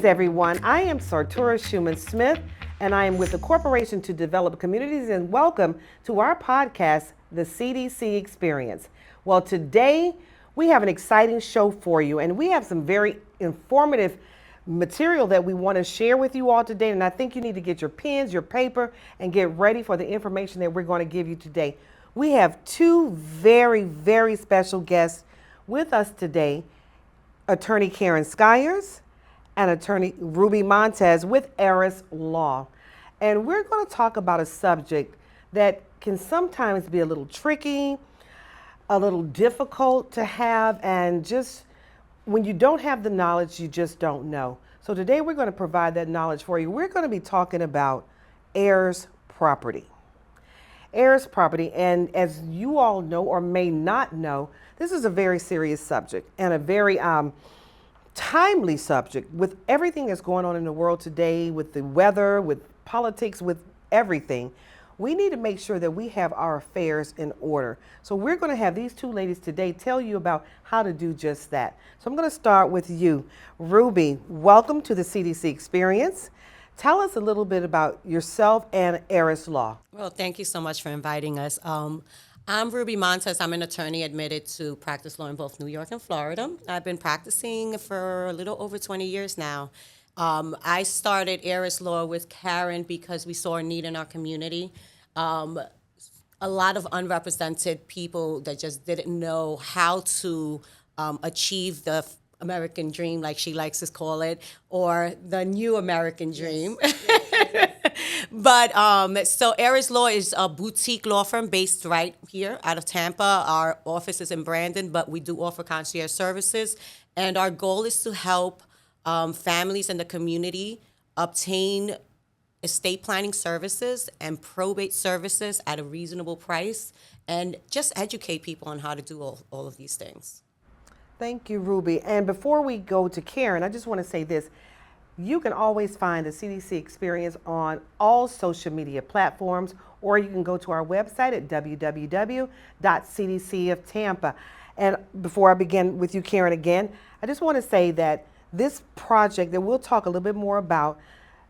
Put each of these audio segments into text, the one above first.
everyone. I am Sartura Schumann-Smith, and I am with the Corporation to Develop Communities, and welcome to our podcast, the CDC Experience. Well, today we have an exciting show for you, and we have some very informative material that we want to share with you all today, and I think you need to get your pens, your paper, and get ready for the information that we're going to give you today. We have two very, very special guests with us today, Attorney Karen Skyers and Attorney Ruby Montes with Eris Law. And we're going to talk about a subject that can sometimes be a little tricky, a little difficult to have, and just when you don't have the knowledge, you just don't know. So today we're going to provide that knowledge for you. We're going to be talking about heirs property. Heirs property, and as you all know or may not know, this is a very serious subject and a very timely subject with everything that's going on in the world today, with the weather, with politics, with everything. We need to make sure that we have our affairs in order. So we're going to have these two ladies today tell you about how to do just that. So I'm going to start with you. Ruby, welcome to the CDC Experience. Tell us a little bit about yourself and Eris Law. Well, thank you so much for inviting us. I'm Ruby Montes. I'm an attorney admitted to practice law in both New York and Florida. I've been practicing for a little over 20 years now. I started Eris Law with Karen because we saw a need in our community. A lot of unrepresented people that just didn't know how to achieve the American dream, like she likes to call it, or the new American dream. But so Eris Law is a boutique law firm based right here out of Tampa. Our office is in Brandon, but we do offer concierge services. And our goal is to help families in the community obtain estate planning services and probate services at a reasonable price, and just educate people on how to do all of these things. Thank you, Ruby. And before we go to Karen, I just want to say this. You can always find the CDC Experience on all social media platforms, or you can go to our website at www.cdcoftampa. And before I begin with you, Karen, again, I just want to say that this project that we'll talk a little bit more about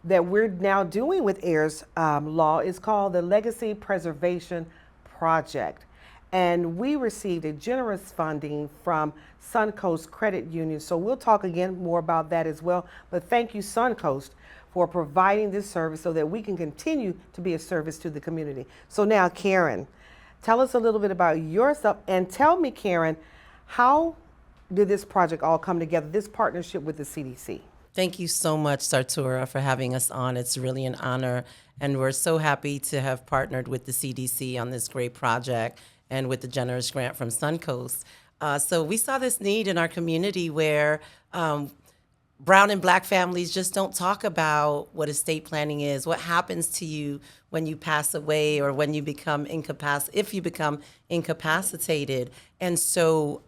that we're now doing with Heirs Law is called the Legacy Preservation Project. And we received a generous funding from Suncoast Credit Union. So we'll talk again more about that as well. But thank you, Suncoast, for providing this service so that we can continue to be a service to the community. So now, Karen, tell us a little bit about yourself, and tell me, Karen, how did this project all come together, this partnership with the CDC? Thank you so much, Sartura, for having us on. It's really an honor, and we're so happy to have partnered with the CDC on this great project and with the generous grant from Suncoast. So we saw this need in our community where brown and black families just don't talk about what estate planning is, what happens to you when you pass away or when you become if you become incapacitated. And so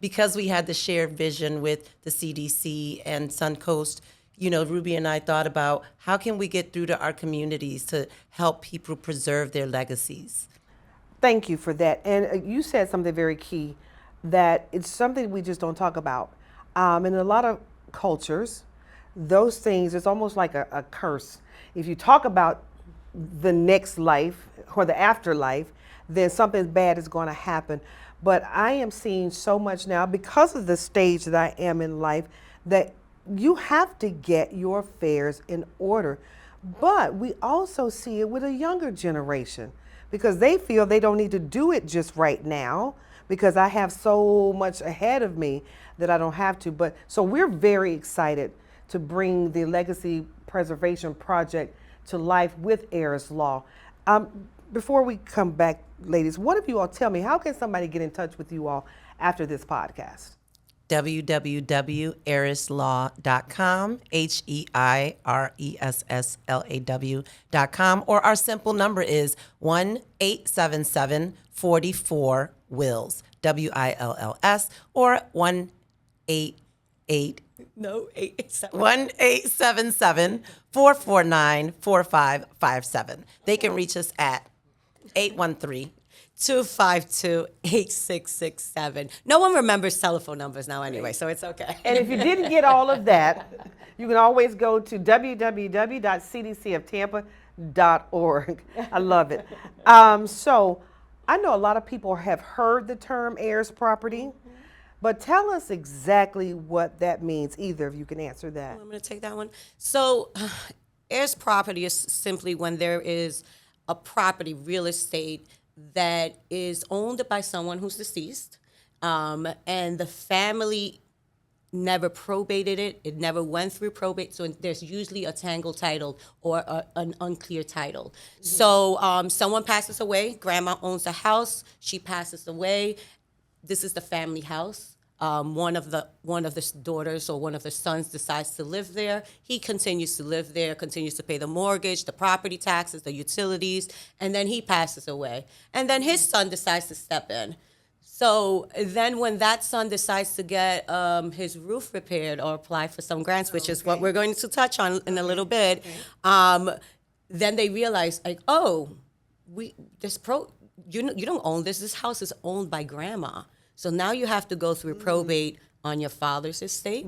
because we had the shared vision with the CDC and Suncoast, you know, Ruby and I thought about how can we get through to our communities to help people preserve their legacies. Thank you for that. And you said something very key, that it's something we just don't talk about. In a lot of cultures, those things, it's almost like a curse. If you talk about the next life or the afterlife, then something bad is going to happen. But I am seeing so much now, because of the stage that I am in life, that you have to get your affairs in order. But we also see it with a younger generation, because they feel they don't need to do it just right now because I have so much ahead of me that I don't have to. But so we're very excited to bring the Legacy Preservation Project to life with Eris Law. Before we come back, ladies, one of you all tell me, how can somebody get in touch with you all after this podcast? www.eirislaw.com, HEIRESSLAW.com, or our simple number is 1-877-44-WILLS, WILLS, or 1-877-449-4557. They can reach us at 813 252-8667. No one remembers telephone numbers now anyway, so it's okay. And if you didn't get all of that, you can always go to www.cdcoftampa.org. I love it. So I know a lot of people have heard the term heirs property, but tell us exactly what that means. Either of you can answer that. I'm going to take that one. So, heirs property is simply when there is a property, real estate, that is owned by someone who's deceased, and the family never probated it. It never went through probate. So there's usually a tangled title or an unclear title. So someone passes away. Grandma owns the house. She passes away. This is the family house. One of the daughters or one of the sons decides to live there. He continues to live there, continues to pay the mortgage, the property taxes, the utilities, and then he passes away. And then his son decides to step in. So then when that son decides to get his roof repaired or apply for some grants, which is what we're going to touch on in a little bit, then they realize, like, oh, you don't own this. This house is owned by grandma. So now you have to go through probate on your father's estate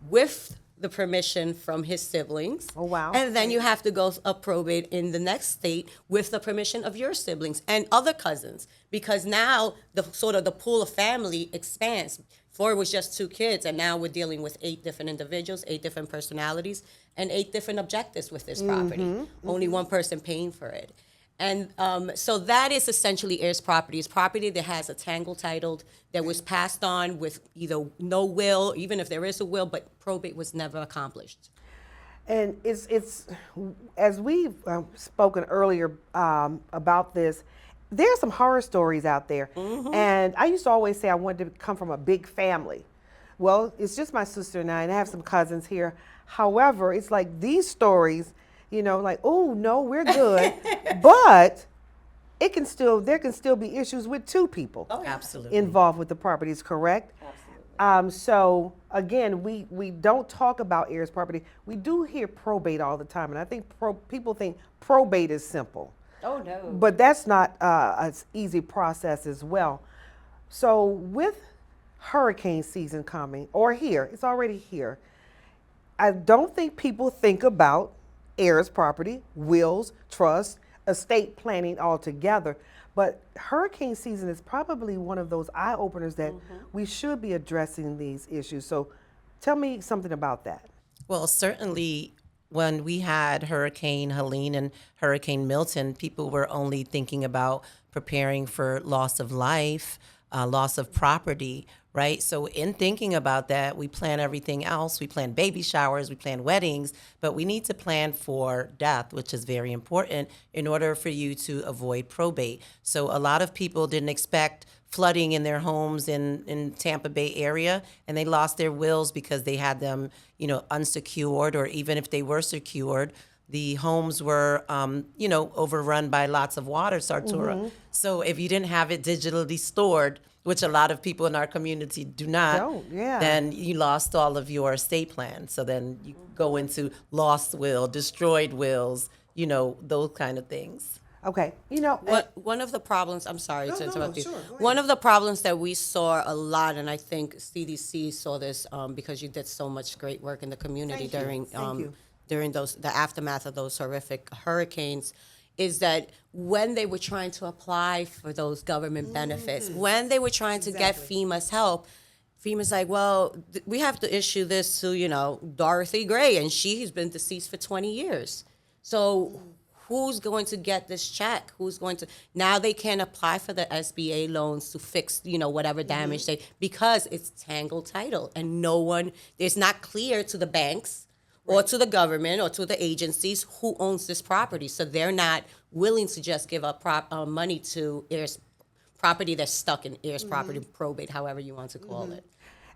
with the permission from his siblings. Oh, wow. And then you have to go up probate in the next state with the permission of your siblings and other cousins, because now the pool of family expands. Before it was just 2 kids, and now we're dealing with 8 different individuals, 8 different personalities, and 8 different objectives with this property. Only one person paying for it. And so that is essentially heirs property. It's property that has a tangled title that was passed on with either no will, even if there is a will, but probate was never accomplished. And it's as we've spoken earlier about this, there's some horror stories out there. And I used to always say I wanted to come from a big family. Well, it's just my sister and I have some cousins here. However, it's like these stories, like, oh no, we're good, but there can still be issues with 2 people Absolutely. involved with the properties, correct? Absolutely. So again, we don't talk about heirs property. We do hear probate all the time, and I think people think probate is simple. Oh, no. But that's not an easy process as well. So with hurricane season coming, or here, it's already here, I don't think people think about heirs property, wills, trusts, estate planning altogether. But hurricane season is probably one of those eye openers that we should be addressing these issues. So tell me something about that. Well, certainly when we had Hurricane Helene and Hurricane Milton, people were only thinking about preparing for loss of life, loss of property, right? So in thinking about that, we plan everything else. We plan baby showers, we plan weddings, but we need to plan for death, which is very important in order for you to avoid probate. So a lot of people didn't expect flooding in their homes in Tampa Bay area, and they lost their wills because they had them, unsecured, or even if they were secured, the homes were, overrun by lots of water, Sartura. So if you didn't have it digitally stored, which a lot of people in our community do not, then you lost all of your estate plan. So then you go into lost will, destroyed wills, those kind of things. Okay, One of the problems, I'm sorry to interrupt you. Sure, one of the problems that we saw a lot, and I think CDC saw this because you did so much great work in the community during the aftermath of those horrific hurricanes, is that when they were trying to apply for those government benefits, when they were trying to get FEMA's help, FEMA's like, well, we have to issue this to, Dorothy Gray, and she's been deceased for 20 years. So who's going to get this check? Now they can apply for the SBA loans to fix, whatever damage because it's tangled title, and it's not clear to the banks or to the government or to the agencies who owns this property. So they're not willing to just give up money to heirs property that's stuck in heirs property probate, however you want to call it.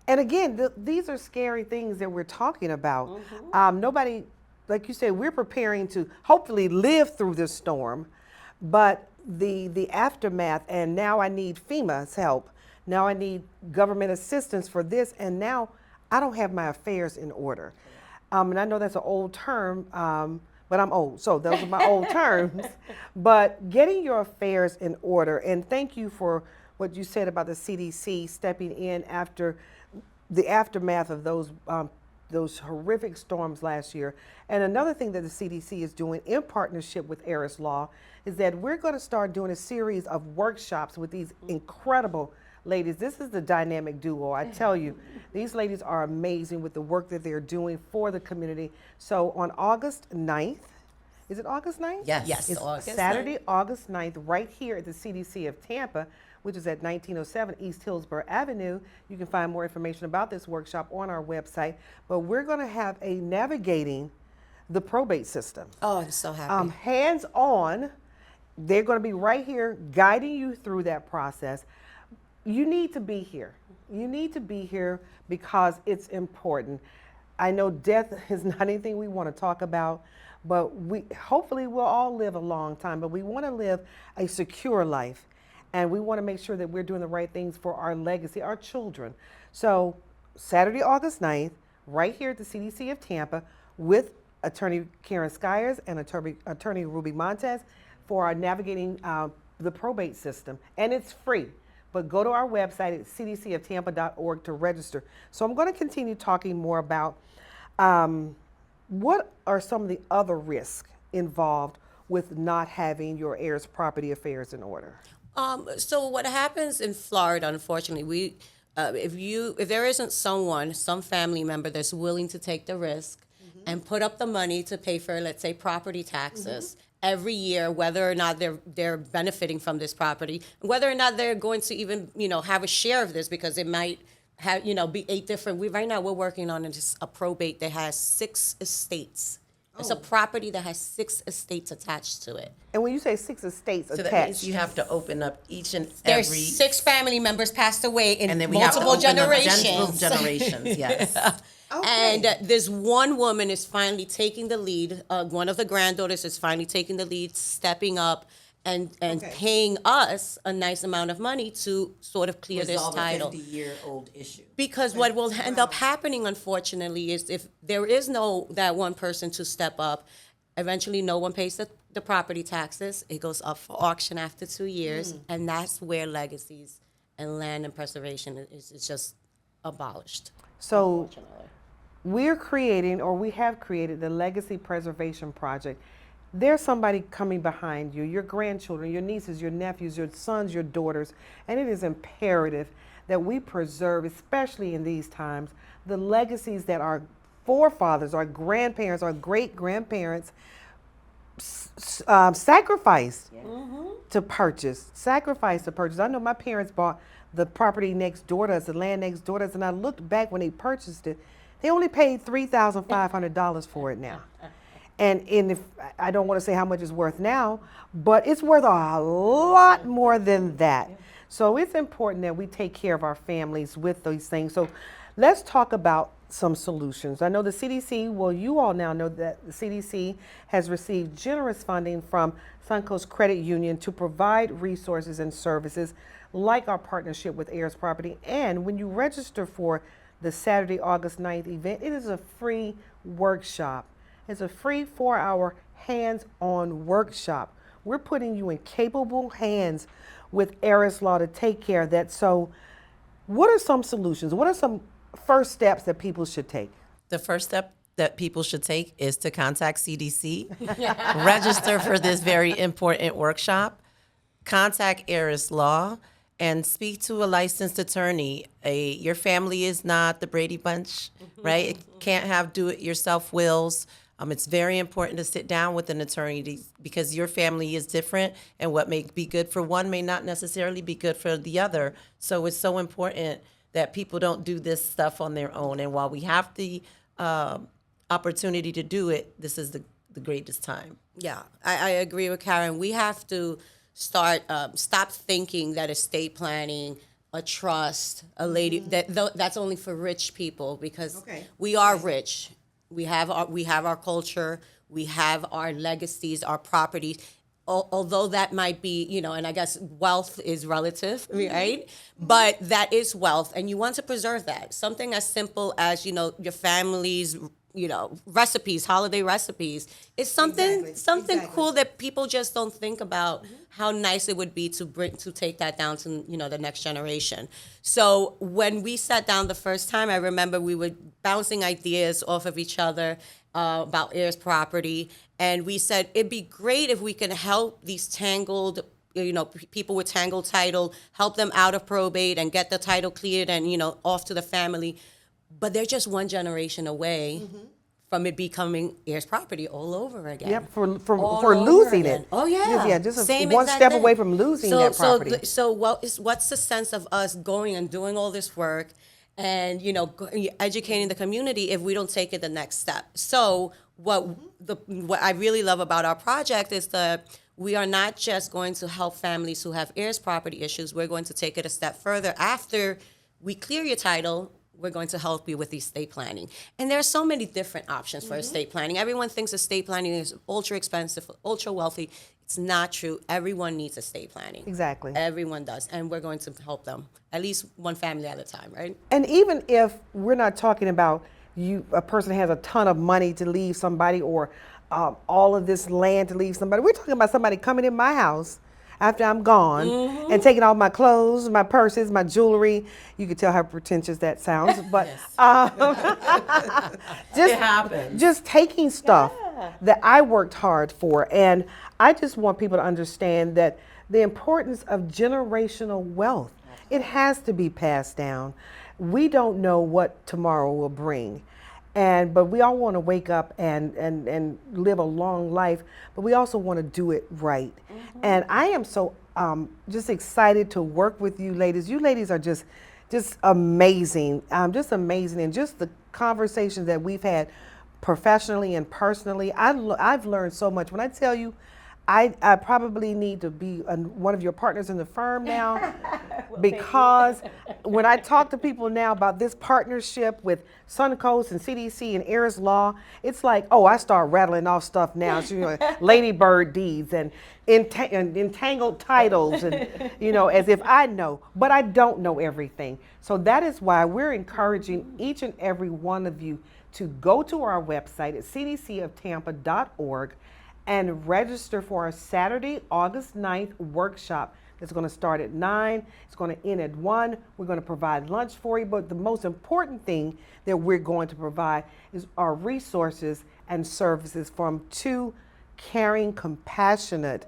And again, these are scary things that we're talking about. Nobody, like you said, we're preparing to hopefully live through this storm, but the aftermath, and now I need FEMA's help. Now I need government assistance for this, and now I don't have my affairs in order. And I know that's an old term, but I'm old, so those are my old terms. But getting your affairs in order, and thank you for what you said about the CDC stepping in after the aftermath of those horrific storms last year. And another thing that the CDC is doing in partnership with Eris Law is that we're going to start doing a series of workshops with these incredible ladies. This is the dynamic duo. I tell you, these ladies are amazing with the work that they're doing for the community. So on August 9th, is it August 9th? Yes. Yes. It's August Saturday, August 9th, right here at the CDC of Tampa, which is at 1907 East Hillsborough Avenue. You can find more information about this workshop on our website. But we're going to have a navigating the probate system. Oh, I'm so happy. Hands-on. They're going to be right here guiding you through that process. You need to be here. You need to be here because it's important. I know death is not anything we want to talk about, but we hopefully we'll all live a long time, but we want to live a secure life, and we want to make sure that we're doing the right things for our legacy, our children. So Saturday, August 9th, right here at the CDC of Tampa with Attorney Karen Skyers and Attorney Ruby Montes for our navigating the probate system, and it's free. But go to our website at cdcoftampa.org to register. So I'm going to continue talking more about what are some of the other risks involved with not having your heirs' property affairs in order. So what happens in Florida, unfortunately, if there isn't some family member that's willing to take the risk and put up the money to pay for, let's say, property taxes every year, whether or not they're benefiting from this property, whether or not they're going to even have a share of this, because it might have be 8 different. Right now we're working on a probate that has 6 estates. It's a property that has 6 estates attached to it. And when you say 6 estates So that attached, means you have to open up each and There's every. 6 family members passed away in And then we multiple have to open up generations. generations, yes. And this one woman is finally taking the lead. One of the granddaughters is finally taking the lead, stepping up and paying us a nice amount of money to sort of clear this Resolve a title. 50-year-old issue. Because what will end up happening, unfortunately, is if there is that one person to step up, eventually no one pays the property taxes. It goes up for auction after 2 years, and that's where legacies and land and preservation is just abolished. so we're creating, or we have created, the Legacy Preservation Project. There's somebody coming behind you, your grandchildren, your nieces, your nephews, your sons, your daughters, and it is imperative that we preserve, especially in these times, the legacies that our forefathers, our grandparents, our great-grandparents sacrificed to purchase. I know my parents bought the property next door to us, the land next door to us, and I looked back when they purchased it. They only paid $3,500 for it now. And if I don't want to say how much it's worth now, but it's worth a lot more than that. So it's important that we take care of our families with these things. So let's talk about some solutions. I know the CDC, well, you all now know that the CDC has received generous funding from Suncoast Credit Union to provide resources and services like our partnership with Heirs Property. And when you register for the Saturday, August 9th event, it is a free workshop. It's a free 4-hour hands-on workshop. We're putting you in capable hands with Eris Law to take care of that. So what are some solutions? What are some first steps that people should take? The first step that people should take is to contact CDC, register for this very important workshop, contact Eris Law, and speak to a licensed attorney. Your family is not the Brady Bunch, right? It can't have do-it-yourself wills. It's very important to sit down with an attorney because your family is different, and what may be good for one may not necessarily be good for the other. So it's so important that people don't do this stuff on their own. And while we have the opportunity to do it, this is the greatest time. Yeah, I agree with Karen. We have to stop thinking that estate planning, a trust, a lady, that's only for rich people, because we are rich. We have our culture, we have our legacies, our properties. Although that might be, and I guess wealth is relative, right? But that is wealth, and you want to preserve that. Something as simple as, your family's recipes, holiday recipes. It's something cool that people just don't think about how nice it would be to take that down to the next generation. So when we sat down the first time, I remember we were bouncing ideas off of each other about heirs property, and we said it'd be great if we can help these tangled people with tangled title, help them out of probate and get the title cleared and off to the family, but they're just one generation away from it becoming heirs property all over again. Yep, for All losing over again. it. Oh yeah, Yeah, just Same one exact step thing. away from losing that property. So what's the sense of us going and doing all this work and educating the community if we don't take it the next step? So what I really love about our project is that we are not just going to help families who have heirs property issues. We're going to take it a step further. After we clear your title, we're going to help you with estate planning. And there are so many different options for estate planning. Everyone thinks estate planning is ultra expensive, ultra wealthy. It's not true. Everyone needs estate planning. Exactly. Everyone does. And we're going to help them, at least one family at a time, right? And even if we're not talking about a person has a ton of money to leave somebody or all of this land to leave somebody, we're talking about somebody coming in my house after I'm gone and taking all my clothes, my purses, my jewelry. You can tell how pretentious that sounds, but It happens. just taking stuff that I worked hard for. And I just want people to understand that the importance of generational wealth, it has to be passed down. We don't know what tomorrow will bring. But we all want to wake up and live a long life, but we also want to do it right. And I am so just excited to work with you ladies. You ladies are just amazing, just amazing. And just the conversations that we've had professionally and personally, I've learned so much. When I tell you, I probably need to be one of your partners in the firm now because when I talk to people now about this partnership with Suncoast and CDC and Heirs Law, it's like, oh, I start rattling off stuff now. So, ladybird deeds and entangled titles and, as if I know, but I don't know everything. So that is why we're encouraging each and every one of you to go to our website at cdcoftampa.org and register for our Saturday, August 9th workshop. It's going to start at 9. It's going to end at 1. We're going to provide lunch for you. But the most important thing that we're going to provide is our resources and services from 2 caring, compassionate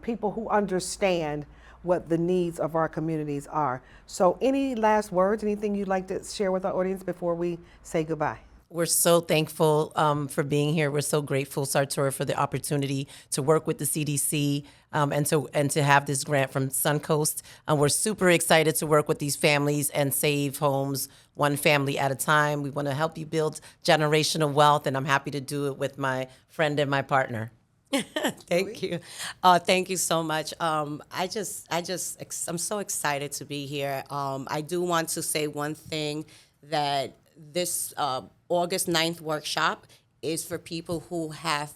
people who understand what the needs of our communities are. So any last words, anything you'd like to share with our audience before we say goodbye? We're so thankful for being here. We're so grateful, Sartor, for the opportunity to work with the CDC and to have this grant from Suncoast. We're super excited to work with these families and save homes one family at a time. We want to help you build generational wealth, and I'm happy to do it with my friend and my partner. Thank you. Thank you so much. I'm so excited to be here. I do want to say one thing, that this August 9th workshop is for people who have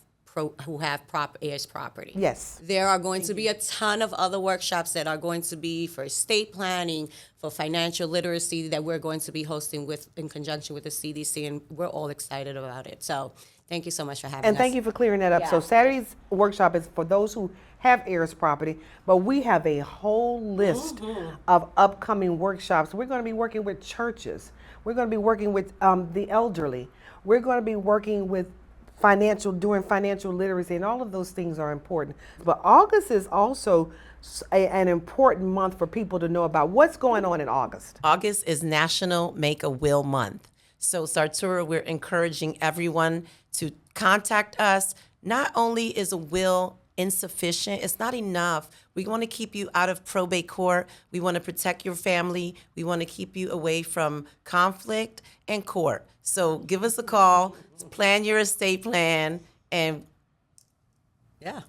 heirs property. Yes. There are going to be a ton of other workshops that are going to be for estate planning, for financial literacy, that we're going to be hosting in conjunction with the CDC, and we're all excited about it. So thank you so much for having us. And thank you for clearing that up. Yeah. So Saturday's workshop is for those who have heirs property, but we have a whole list of upcoming workshops. We're going to be working with churches. We're going to be working with the elderly. We're going to be working with doing financial literacy, and all of those things are important. But August is also an important month for people to know about. What's going on in August? August is National Make a Will Month. So, Sartura, we're encouraging everyone to contact us. Not only is a will insufficient, it's not enough. We want to keep you out of probate court. We want to protect your family. We want to keep you away from conflict and court. So give us a call, plan your estate plan, and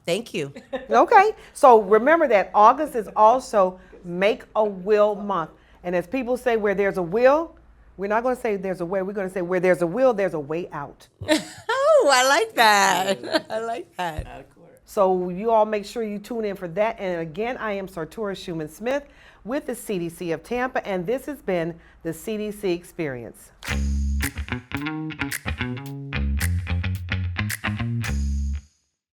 thank you. Okay, so remember that August is also Make a Will Month. And as people say, where there's a will, we're not going to say there's a way. We're going to say where there's a will, there's a way out. Oh, I like that. I like that. So you all make sure you tune in for that. And again, I am Sartura Schumann-Smith with the CDC of Tampa, and this has been the CDC Experience.